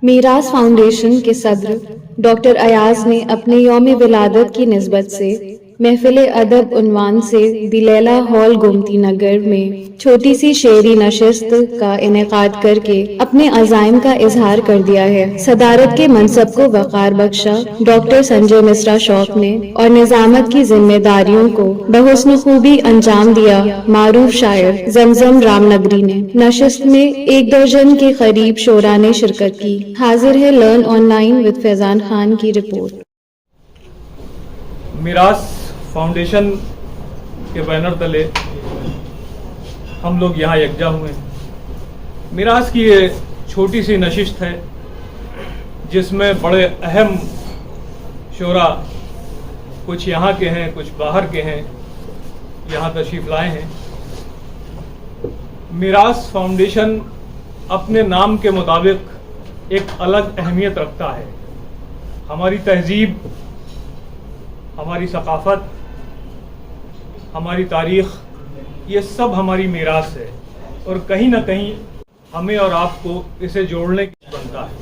मीरास foundation के सदर doctor Ayaz ने अपने यौम विलादत की निस्बत से महफिल अदब उन्वान से दिलैला हॉल गोमती नगर में छोटी सी शेरी नशिस्त का इनेकाद करके अपने अज़ाइम का इजहार कर दिया है। सदारत के मनसब को वक़ार बख्शा डॉक्टर संजय मिश्रा शौक ने और निजामत की जिम्मेदारियों को बहुस्न खूबी अंजाम दिया मारूफ शायर जमजम रामनगरी ने। नशिस्त में 1 दर्जन के करीब शोरा ने शिरकत की। हाजिर है learn online with Faizan Khan की रिपोर्ट। मीरास फाउंडेशन के बैनर तले हम लोग यहाँ यकजा हुए हैं। मीरास की ये छोटी सी नशिस्त है जिसमें बड़े अहम शोरा कुछ यहाँ के हैं, कुछ बाहर के हैं, यहाँ तशरीफ लाए हैं। मीरास फाउंडेशन अपने नाम के मुताबिक एक अलग अहमियत रखता है। हमारी तहजीब, हमारी सकाफत, हमारी तारीख़, ये सब हमारी मीरास है और कहीं ना कहीं हमें और आपको इसे जोड़ने की बनता है।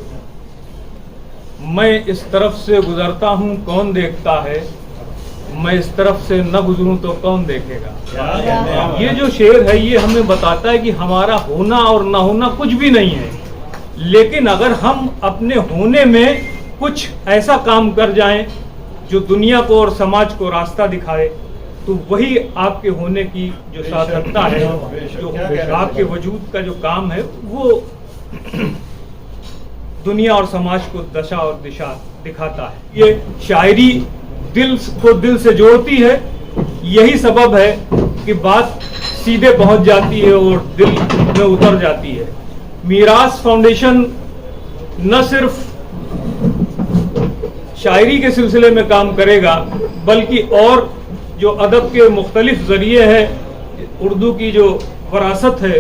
मैं इस तरफ से गुजरता हूँ कौन देखता है, मैं इस तरफ से न गुजरूं तो कौन देखेगा। ये जो शेर है ये हमें बताता है कि हमारा होना और न होना कुछ भी नहीं है, लेकिन अगर हम अपने होने में कुछ ऐसा काम कर जाएं जो दुनिया को और समाज को रास्ता दिखाए, तो वही आपके होने की जो सार्थकता है, जो आपके वजूद का जो काम है, वो दुनिया और समाज को दशा और दिशा दिखाता है। ये शायरी दिल को दिल से जोड़ती है। यही सबब है कि बात सीधे पहुंच जाती है और दिल में उतर जाती है। मीरास फाउंडेशन न सिर्फ शायरी के सिलसिले में काम करेगा, बल्कि और जो अदब के मुख्तलिफ जरिए हैं, उर्दू की जो वरासत है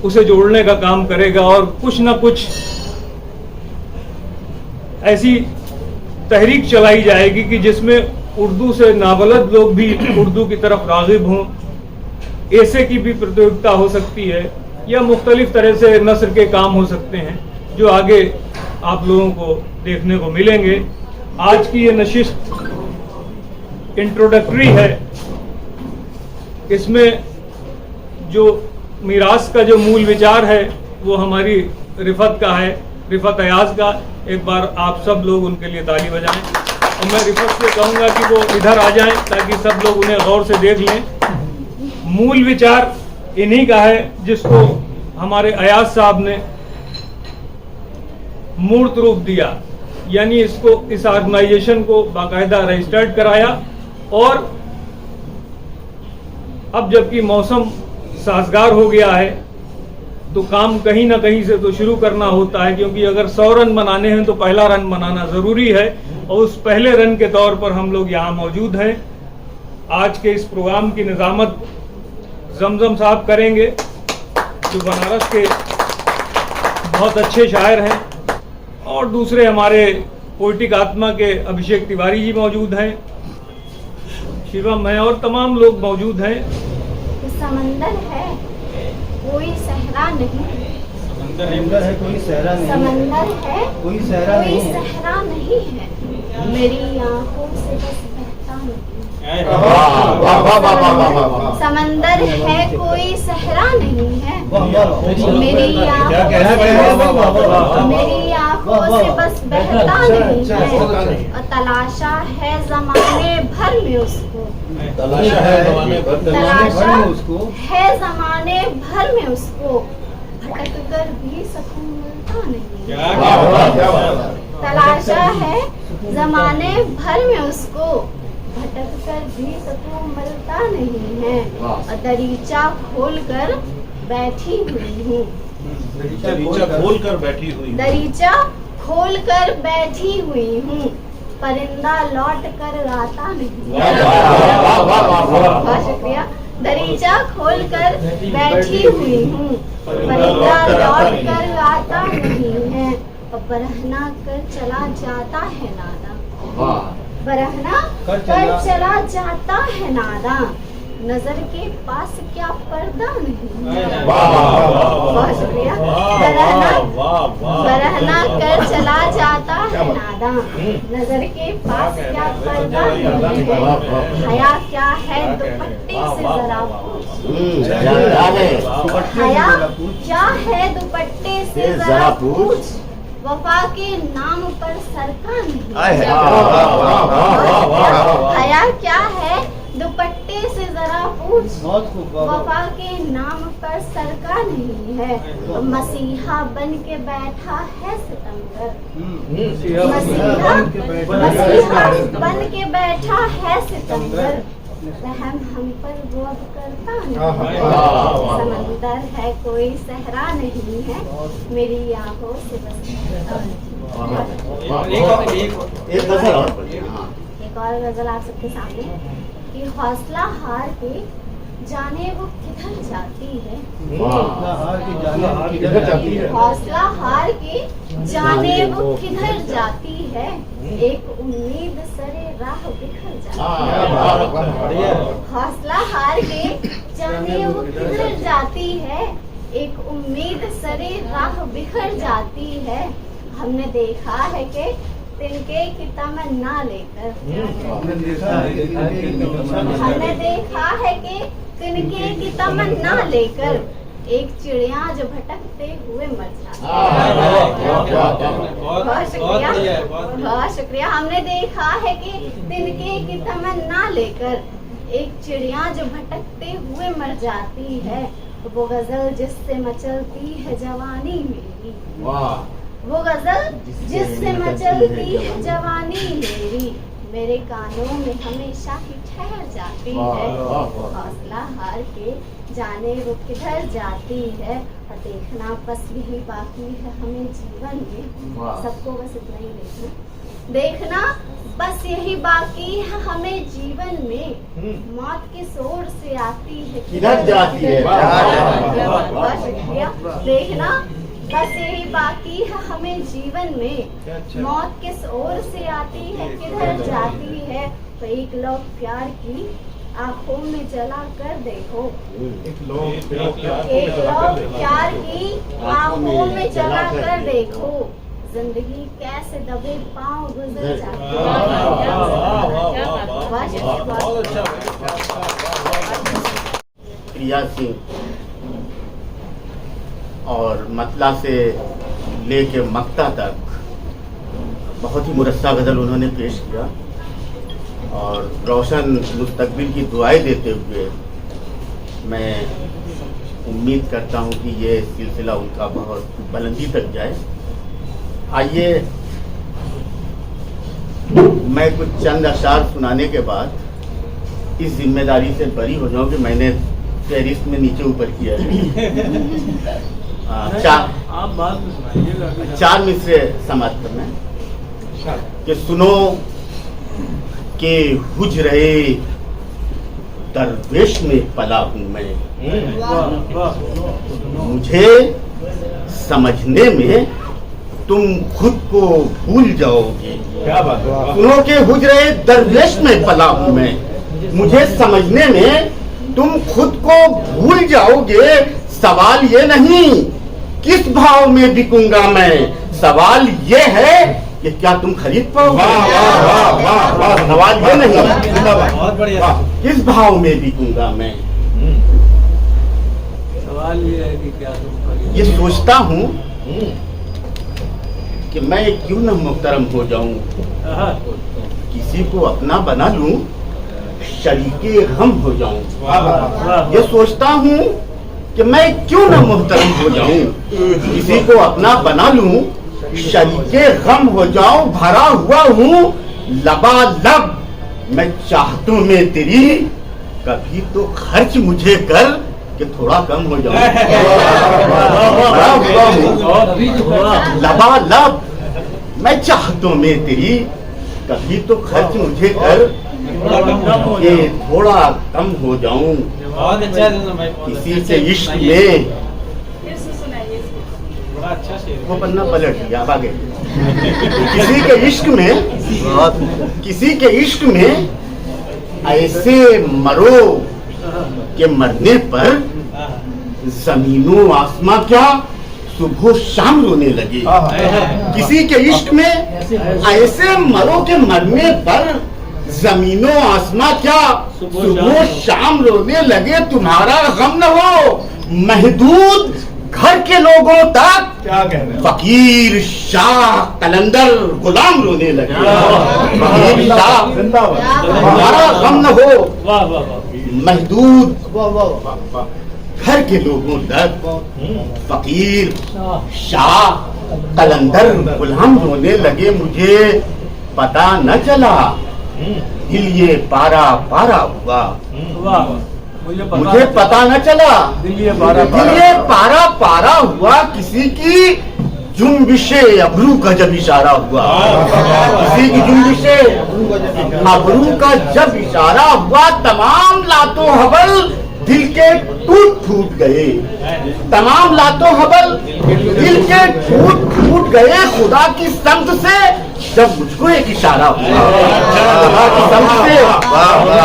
उसे जोड़ने का काम करेगा और कुछ न कुछ ऐसी तहरीक चलाई जाएगी कि जिसमें उर्दू से नाबलद लोग भी उर्दू की तरफ राग़िब हों। ऐसे की भी प्रतियोगिता हो सकती है या मुख्तलिफ तरह से नस्र के काम हो सकते हैं जो आगे आप लोगों को देखने को मिलेंगे। आज की ये नशिस्त इंट्रोडक्टरी है। इसमें जो मीरास का जो मूल विचार है वो हमारी रिफत का है, रिफत अयाज का। एक बार आप सब लोग उनके लिए ताली बजाएं और मैं रिफत से कहूँगा कि वो इधर आ जाएं ताकि सब लोग उन्हें गौर से देख लें। मूल विचार इन्हीं का है जिसको हमारे अयाज साहब ने मूर्त रूप दिया, यानी इसको, इस ऑर्गेनाइजेशन को बाकायदा रजिस्टर्ड कराया। और अब जबकि मौसम साजगार हो गया है तो काम कहीं ना कहीं से तो शुरू करना होता है, क्योंकि अगर 100 रन बनाने हैं तो पहला रन बनाना ज़रूरी है और उस पहले रन के तौर पर हम लोग यहाँ मौजूद हैं। आज के इस प्रोग्राम की निज़ामत जमजम साहब करेंगे जो बनारस के बहुत अच्छे शायर हैं, और दूसरे हमारे पोइटिक आत्मा के अभिषेक तिवारी जी मौजूद हैं, शिवम है और तमाम लोग मौजूद हैं। समंदर है कोई सहरा नहीं, समंदर है कोई सहरा नहीं, समंदर है कोई सहरा कोई नहीं, सहरा नहीं है, मेरी आंखों से बस बहता नहीं। समंदर है कोई सहरा नहीं है, मेरी आंखों से बस बहता नहीं है, और तलाशा है ज़माने भर में उसको, तलाशा है ज़माने भर में उसको, भटक कर भी सुकून मिलता नहीं। तलाशा है ज़माने भर में उसको, भटक कर भी सुकून मिलता नहीं है, और दरीचा खोल कर बैठी हुई हूँ, दरीचा खोल कर बैठी हुई, दरीचा खोल कर बैठी हुई हूँ, परिंदा लौट कर आता नहीं। बहुत शुक्रिया। दरीचा खोल कर बैठी हुई हूँ, परिंदा लौट कर आता नहीं है, और बरहना कर चला जाता है नादा, बरहना कर चला जाता है नादा, नजर के पास क्या पर्दा नहीं है। वाह, वाह, वाह, बहुत शुक्रिया। बरहना कर चला जाता है नादान, नजर के पास क्या पर्दा नहीं है। हया क्या है दुपट्टे से जरा पूछ, हया क्या है दुपट्टे से जरा पूछ, वफा के नाम पर सरका नहीं। हया क्या है दुपट्टे से जरा पूछ, वफा के नाम पर सरका नहीं है। मसीहा बन के बैठा है सितमगर, मसीहा बन के बैठा है सितमगर, रहम हम पर वो अब करता नहीं। समंदर है कोई सहरा नहीं है, मेरी आंखों से बस एक और गजल आप सबके सामने कि हौसला हार के जाने वो किधर जाती है। हौसला हार के जाने वो किधर जाती है, एक उम्मीद सरे राह बिखर जाती है। हौसला हार के जाने वो किधर जाती है, एक उम्मीद सरे राह बिखर जाती है। हमने देखा है कि तिनके की तमन्ना लेकर, हमने देखा है कि तिनके की तमन्ना लेकर एक चिड़िया जो भटकते हुए मर जाती है। बहुत शुक्रिया। हमने देखा है कि तिनके की तमन्ना लेकर एक चिड़िया जो भटकते हुए मर जाती है। वो गजल जिससे मचलती है जवानी मेरी, वो गजल जिससे मचलती है जवानी मेरी, मेरे कानों में हमेशा ही ठहर जाती है। हौसला हार के जाने वो किधर जाती है, और देखना बस यही बाकी है हमें जीवन में। सबको बस इतना ही देखना बस यही बाकी है हमें जीवन में। मौत के शोर से आती है किधर जाती है। बहुत शुक्रिया। देखना बस यही बाकी है हमें जीवन में, मौत किस ओर से आती है किधर जाती है। तो एक लोग प्यार की आंखों में जला कर देखो, एक लोग प्यार की आंखों में जला कर देखो, जिंदगी कैसे दबे पांव गुजर जाती है। प्रिया सिंह और मतला से लेके मक्ता तक बहुत ही मुरस्सा गज़ल उन्होंने पेश किया, और रोशन मुस्तकबिल की दुआएं देते हुए मैं उम्मीद करता हूं कि ये सिलसिला उनका बहुत बुलंदी तक जाए। आइए मैं कुछ चंद अशार सुनाने के बाद इस जिम्मेदारी से बरी हो जाऊं कि मैंने फेहरिस्त में नीचे ऊपर किया है। आप बात में सुनाइएगा। 4 मिसरे समाप्त करना कि सुनो के हुजरे दरवेश में पला हूं मैं, मुझे समझने में तुम खुद को भूल जाओगे। क्या बात है। सुनो के हुजरे दरवेश में पला हूं मैं, मुझे समझने में तुम खुद को भूल जाओगे। सवाल ये नहीं किस भाव में बिकूंगा मैं, सवाल ये है कि क्या तुम खरीद पाओगे। सवाल ये नहीं बहुत बढ़िया। किस भाव में बिकूंगा मैं, सवाल ये है कि क्या तुम खरीद। ये सोचता हूँ कि मैं क्यों न मुहतरम हो जाऊं, किसी को अपना बना लूं, शरीके गम हो जाऊं। ये सोचता हूँ कि मैं क्यों न मुहतरम हो जाऊं, किसी को अपना बना लूं, शरीके गम हो जाऊं। भरा हुआ हूँ लबालब मैं चाहतों में तेरी, कभी तो खर्च मुझे कर कि थोड़ा कम हो जाऊं। भरा हुआ हूँ लबालब मैं चाहतों में तेरी, कभी तो खर्च मुझे कर कि थोड़ा कम हो जाऊं। बहुत अच्छा है भाई। किसी के इश्क में बड़ा अच्छा शेर। वो पन्ना पलट दिया अब आगे। किसी के इश्क में, किसी के इश्क में ऐसे मरो कि मरने पर जमीनों आसमां क्या सुबह शाम रोने लगे। किसी के इश्क में ऐसे मरो के मरने पर जमीनों आसमां क्या सुबह शाम रोने लगे। तुम्हारा गम न हो महदूद घर के लोगों तक, क्या कह रहे हैं? फकीर शाह कलंदर गुलाम रोने लगे। फकीर शाह तुम्हारा गम न हो वाह वाह वाह। महदूद घर के लोगों तक, फकीर शाह कलंदर गुलाम रोने लगे। मुझे पता न चला दिल ये पारा पारा हुआ। वाह, मुझे पता न चला दिल ये पारा दिल ये पारा पारा हुआ। किसी की जुम्बिशे अबरू का जब इशारा हुआ, किसी की जुम्बिशे अबरू का जब इशारा हुआ, तमाम लातो हवल दिल के टूट फूट गए। तमाम लातो हवल दिल के टूट फूट गए। खुदा की समझ से जब मुझको एक इशारा हुआ, खुदा की समझ से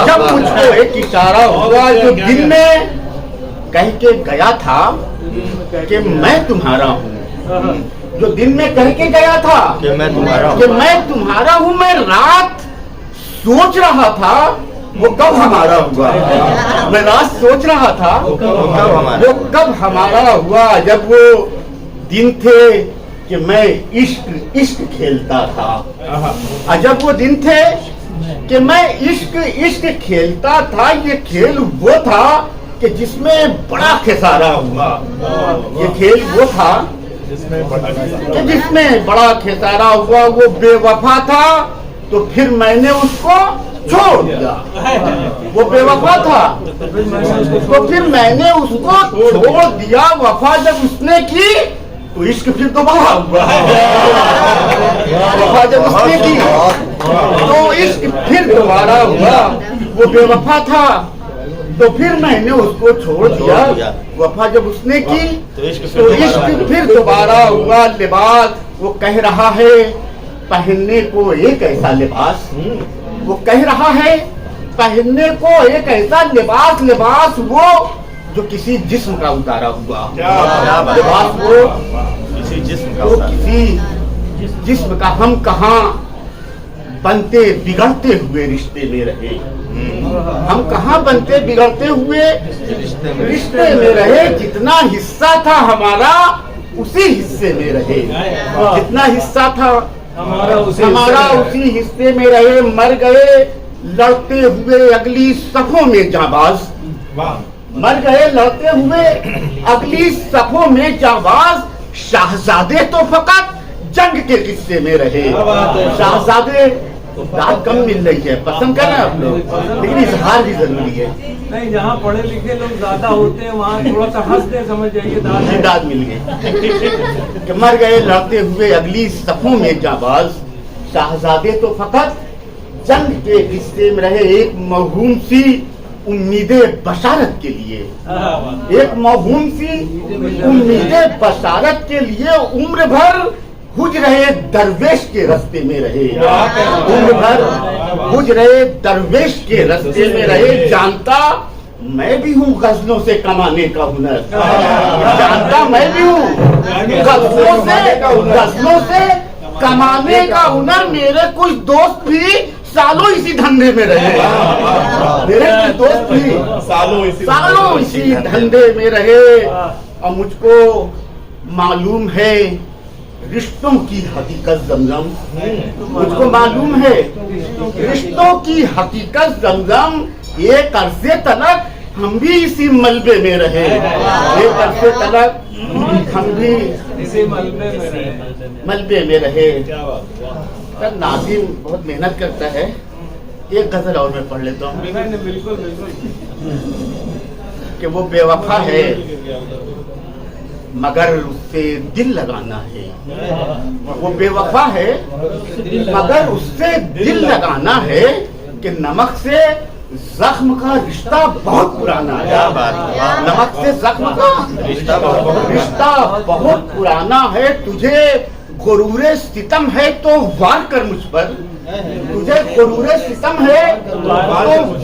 जब मुझको एक इशारा हुआ, जो दिन में कह के गया था कि मैं तुम्हारा हूँ, जो दिन में कह के गया था कि मैं तुम्हारा हूँ, मैं रात सोच रहा था वो कब हमारा हुआ। मैं रात सोच रहा था वो कब हमारा हुआ। जब वो दिन थे कि मैं इश्क इश्क खेलता था, और जब वो दिन थे कि मैं इश्क इश्क खेलता था। ये खेल वो था कि जिसमें बड़ा खसारा हुआ। ये खेल वो था कि जिसमें बड़ा खसारा हुआ। वो बेवफा था तो फिर मैंने उसको छोड़ दिया। वो बेवफा था तो फिर मैंने उसको छोड़ दिया। वफा जब उसने की तो इश्क फिर दोबारा हुआ। वफा जब उसने की तो इश्क फिर दोबारा हुआ। वो बेवफा था तो फिर मैंने उसको छोड़ दिया। वफा जब उसने की तो इश्क फिर दोबारा हुआ। लिबास वो कह रहा है पहनने को एक ऐसा लिबास, वो कह रहा है पहनने को एक ऐसा लिबास, लिबास वो जो किसी जिस्म का उतारा हुआ। लिबास वो किसी जिस्म का। हम कहाँ बनते बिगड़ते हुए रिश्ते में रहे, हम कहाँ बनते बिगड़ते हुए रिश्ते में रहे। जितना हिस्सा था हमारा उसी हिस्से में रहे, जितना हिस्सा था हमारा उसी हिस्से में रहे। मर गए लड़ते हुए अगली सफों में जाबाज, मर गए लड़ते हुए अगली सफों में जाबाज। शाहजादे तो फकत जंग के किस्से में रहे। शाहजादे दाद कम मिल रही है, पसंद करना आप लोग, लेकिन इजहार भी जरूरी है। नहीं, जहाँ पढ़े लिखे लोग ज्यादा होते हैं वहाँ थोड़ा सा हंसते समझ जाइए दाद मिल गई। कि मर गए लड़ते हुए अगली सफों में जाबाज। शाहजादे तो फकत जंग के किस्से में रहे। एक मौहूम सी उम्मीदे बशारत के लिए, एक मौहूम सी उम्मीदे बशारत के लिए उम्र भर हुज रहे दरवेश के रास्ते में रहे। उम्र भर हुज रहे दरवेश के रास्ते में रहे। जानता मैं भी हूँ गजलों से कमाने का हुनर, जानता मैं भी हूँ गजलों से कमाने का हुनर। मेरे कुछ दोस्त भी सालों इसी धंधे में रहे, मेरे कुछ दोस्त भी सालों इसी धंधे में रहे। और मुझको मालूम है रिश्तों की हकीकत जमजम, मुझको मालूम है रिश्तों की हकीकत जमजम। एक अरसे तलक हम भी इसी मलबे में रहे, एक अरसे तलक हम भी इसी मलबे में रहे। सर नाज़िम बहुत मेहनत करता है। एक गजल और मैं पढ़ लेता हूँ। बिल्कुल कि वो बेवफा है मगर उससे दिल लगाना है। वो बेवफा है मगर उससे दिल लगाना है। कि नमक से जख्म का रिश्ता बहुत पुराना है। नमक से जख्म का रिश्ता बहुत पुराना है। तुझे गुरूरे सितम है तो वार कर मुझ पर, तुझे गुरूरे सितम है तो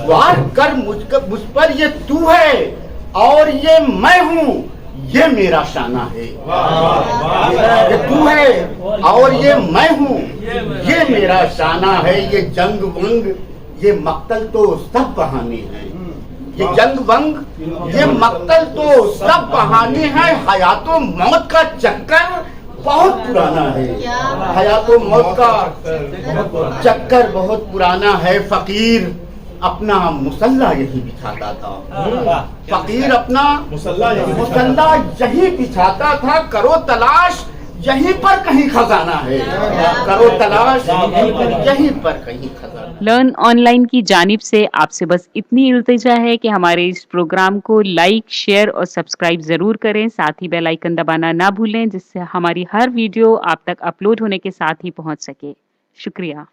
वार कर मुझ पर। ये तू है और ये मैं हूँ, ये मेरा शाना है। ये तू है और ये मैं हूँ, ये मेरा शाना है। ये जंग वंग ये मक्तल तो सब बहाने हैं, ये जंग वंग ये मक्तल तो सब बहाने हैं। हयातो मौत का चक्कर बहुत पुराना है, हयातो मौत का चक्कर बहुत पुराना है। फकीर अपना मुसल्ला यही बिछाता था, फकीर अपना मुसल्ला यही बिछाता था। करो तलाश यहीं पर कहीं खजाना है, करो तलाश यहीं पर कहीं खजाना। लर्न ऑनलाइन की जानिब से आपसे बस इतनी इल्तिजा है कि हमारे इस प्रोग्राम को लाइक, शेयर और सब्सक्राइब जरूर करें। साथ ही बेल आइकन दबाना ना भूलें, जिससे हमारी हर वीडियो आप तक अपलोड होने के साथ ही पहुंच सके। शुक्रिया।